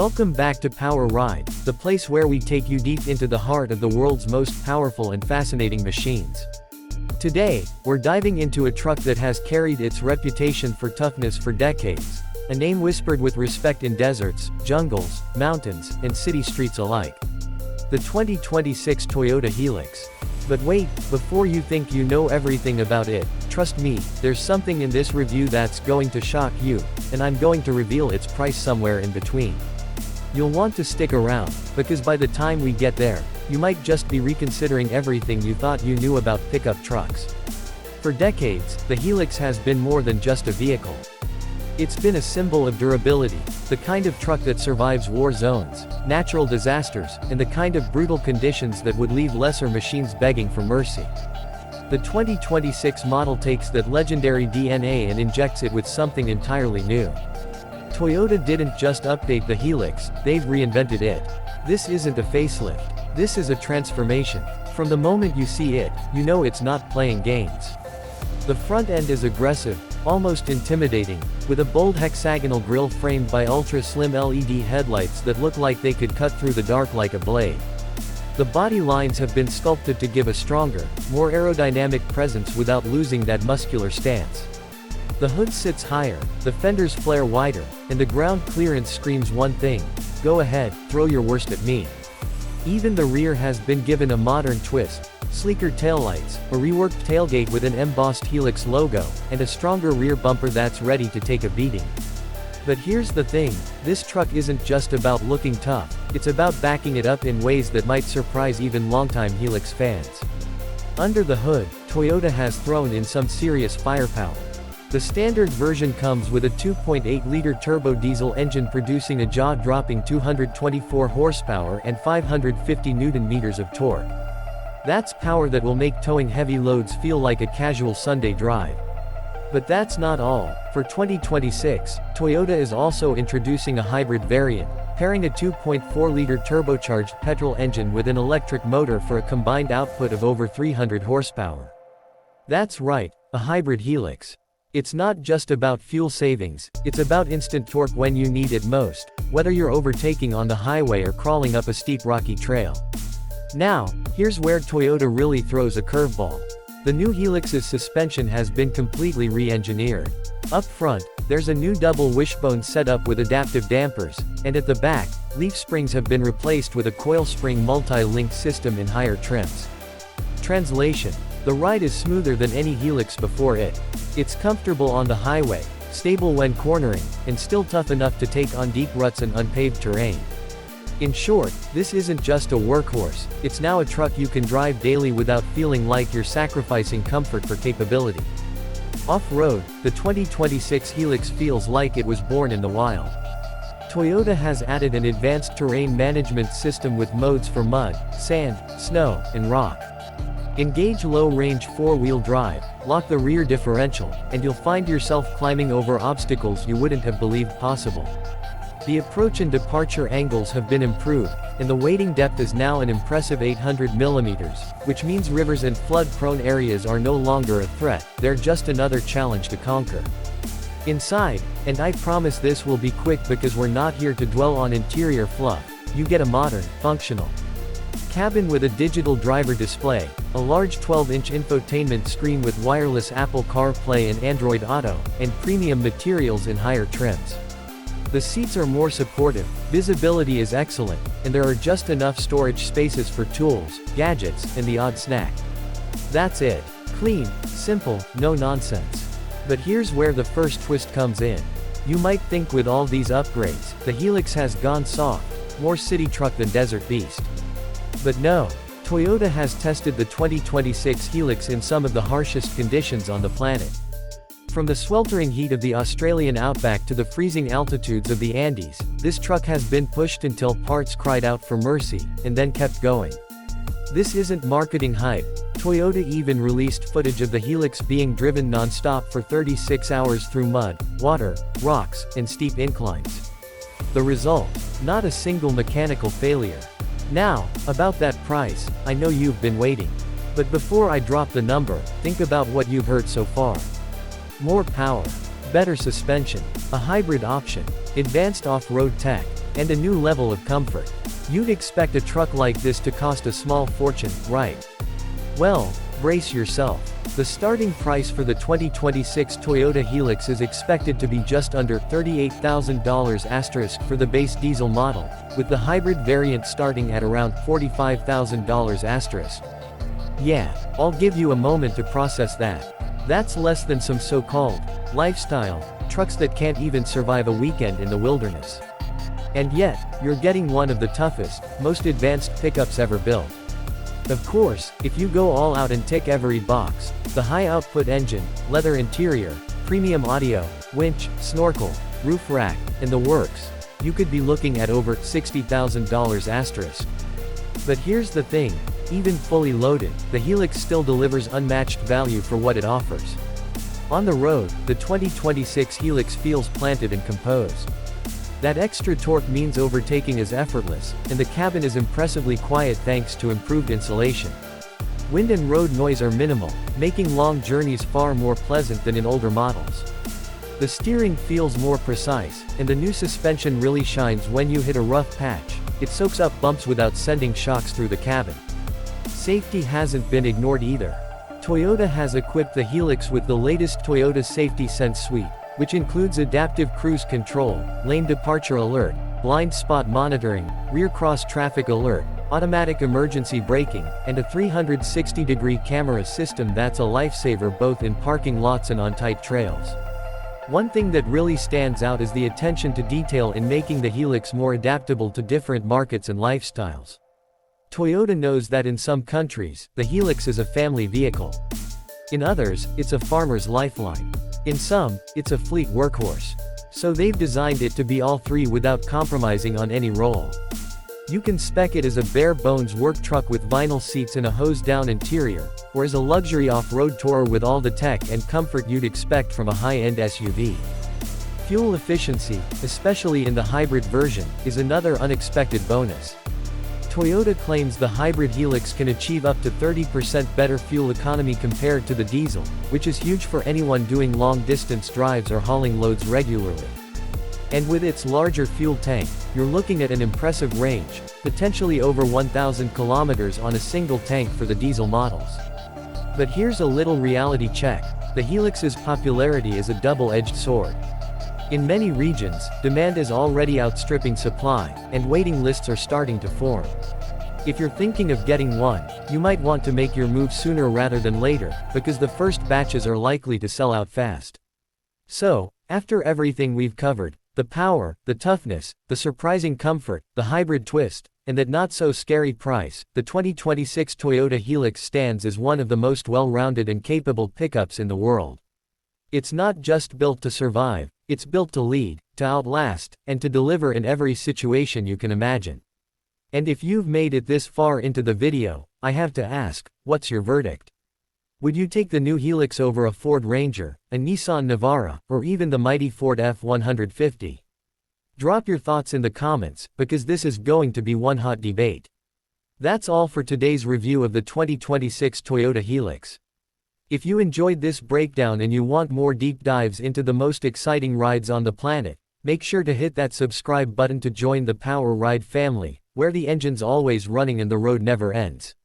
Welcome back to Power Ride, the place where we take you deep into the heart of the world's most powerful and fascinating machines. Today, we're diving into a truck that has carried its reputation for toughness for decades, a name whispered with respect in deserts, jungles, mountains, and city streets alike. The 2026 Toyota Hilux. But wait, before you think you know everything about it, trust me, there's something in this review that's going to shock you, and I'm going to reveal its price somewhere in between. You'll want to stick around, because by the time we get there, you might just be reconsidering everything you thought you knew about pickup trucks. For decades, the Hilux has been more than just a vehicle. It's been a symbol of durability, the kind of truck that survives war zones, natural disasters, and the kind of brutal conditions that would leave lesser machines begging for mercy. The 2026 model takes that legendary DNA and injects it with something entirely new. Toyota didn't just update the Hilux, they've reinvented it. This isn't a facelift. This is a transformation. From the moment you see it, you know it's not playing games. The front end is aggressive, almost intimidating, with a bold hexagonal grille framed by ultra-slim LED headlights that look like they could cut through the dark like a blade. The body lines have been sculpted to give a stronger, more aerodynamic presence without losing that muscular stance. The hood sits higher, the fenders flare wider, and the ground clearance screams one thing: go ahead, throw your worst at me. Even the rear has been given a modern twist: sleeker taillights, a reworked tailgate with an embossed Hilux logo, and a stronger rear bumper that's ready to take a beating. But here's the thing, this truck isn't just about looking tough, it's about backing it up in ways that might surprise even longtime Hilux fans. Under the hood, Toyota has thrown in some serious firepower. The standard version comes with a 2.8-liter turbo diesel engine producing a jaw-dropping 224 horsepower and 550 Nm of torque. That's power that will make towing heavy loads feel like a casual Sunday drive. But that's not all. For 2026, Toyota is also introducing a hybrid variant, pairing a 2.4-liter turbocharged petrol engine with an electric motor for a combined output of over 300 horsepower. That's right, a hybrid Hilux. It's not just about fuel savings, it's about instant torque when you need it most, whether you're overtaking on the highway or crawling up a steep rocky trail. Now, here's where Toyota really throws a curveball. The new Hilux's suspension has been completely re-engineered. Up front, there's a new double wishbone setup with adaptive dampers, and at the back, leaf springs have been replaced with a coil spring multi-link system in higher trims. Translation: the ride is smoother than any Hilux before it. It's comfortable on the highway, stable when cornering, and still tough enough to take on deep ruts and unpaved terrain. In short, this isn't just a workhorse, it's now a truck you can drive daily without feeling like you're sacrificing comfort for capability. Off-road, the 2026 Hilux feels like it was born in the wild. Toyota has added an advanced terrain management system with modes for mud, sand, snow, and rock. Engage low-range four-wheel drive, lock the rear differential, and you'll find yourself climbing over obstacles you wouldn't have believed possible. The approach and departure angles have been improved, and the wading depth is now an impressive 800 mm, which means rivers and flood-prone areas are no longer a threat, they're just another challenge to conquer. Inside, and I promise this will be quick because we're not here to dwell on interior fluff, you get a modern, functional cabin with a digital driver display, a large 12-inch infotainment screen with wireless Apple CarPlay and Android Auto, and premium materials in higher trims. The seats are more supportive, visibility is excellent, and there are just enough storage spaces for tools, gadgets, and the odd snack. That's it. Clean, simple, no nonsense. But here's where the first twist comes in. You might think with all these upgrades, the Hilux has gone soft, more city truck than desert beast. But no, Toyota has tested the 2026 Hilux in some of the harshest conditions on the planet. From the sweltering heat of the Australian outback to the freezing altitudes of the Andes, this truck has been pushed until parts cried out for mercy, and then kept going. This isn't marketing hype. Toyota even released footage of the Hilux being driven non-stop for 36 hours through mud, water, rocks, and steep inclines. The result? Not a single mechanical failure. Now, about that price, I know you've been waiting. But before I drop the number, think about what you've heard so far. More power, better suspension, a hybrid option, advanced off-road tech, and a new level of comfort. You'd expect a truck like this to cost a small fortune, right? Well, brace yourself. The starting price for the 2026 Toyota Hilux is expected to be just under $38,000 for the base diesel model, with the hybrid variant starting at around $45,000. Yeah, I'll give you a moment to process that. That's less than some so-called lifestyle trucks that can't even survive a weekend in the wilderness. And yet, you're getting one of the toughest, most advanced pickups ever built. Of course, if you go all out and tick every box, the high-output engine, leather interior, premium audio, winch, snorkel, roof rack, and the works, you could be looking at over $60,000. But here's the thing, even fully loaded, the Hilux still delivers unmatched value for what it offers. On the road, the 2026 Hilux feels planted and composed. That extra torque means overtaking is effortless, and the cabin is impressively quiet thanks to improved insulation. Wind and road noise are minimal, making long journeys far more pleasant than in older models. The steering feels more precise, and the new suspension really shines when you hit a rough patch. It soaks up bumps without sending shocks through the cabin. Safety hasn't been ignored either. Toyota has equipped the Hilux with the latest Toyota Safety Sense suite, which includes adaptive cruise control, lane departure alert, blind spot monitoring, rear cross traffic alert, automatic emergency braking, and a 360-degree camera system that's a lifesaver both in parking lots and on tight trails. One thing that really stands out is the attention to detail in making the Hilux more adaptable to different markets and lifestyles. Toyota knows that in some countries, the Hilux is a family vehicle. In others, it's a farmer's lifeline. In some, it's a fleet workhorse. So they've designed it to be all three without compromising on any role. You can spec it as a bare-bones work truck with vinyl seats and a hose-down interior, or as a luxury off-road tourer with all the tech and comfort you'd expect from a high-end SUV. Fuel efficiency, especially in the hybrid version, is another unexpected bonus. Toyota claims the hybrid Hilux can achieve up to 30% better fuel economy compared to the diesel, which is huge for anyone doing long-distance drives or hauling loads regularly. And with its larger fuel tank, you're looking at an impressive range, potentially over 1,000 kilometers on a single tank for the diesel models. But here's a little reality check. The Hilux's popularity is a double-edged sword. In many regions, demand is already outstripping supply, and waiting lists are starting to form. If you're thinking of getting one, you might want to make your move sooner rather than later, because the first batches are likely to sell out fast. So, after everything we've covered, the power, the toughness, the surprising comfort, the hybrid twist, and that not-so-scary price, the 2026 Toyota Hilux stands as one of the most well-rounded and capable pickups in the world. It's not just built to survive, it's built to lead, to outlast, and to deliver in every situation you can imagine. And if you've made it this far into the video, I have to ask, what's your verdict? Would you take the new Hilux over a Ford Ranger, a Nissan Navara, or even the mighty Ford F-150? Drop your thoughts in the comments, because this is going to be one hot debate. That's all for today's review of the 2026 Toyota Hilux. If you enjoyed this breakdown and you want more deep dives into the most exciting rides on the planet, make sure to hit that subscribe button to join the Power Ride family, where the engine's always running and the road never ends.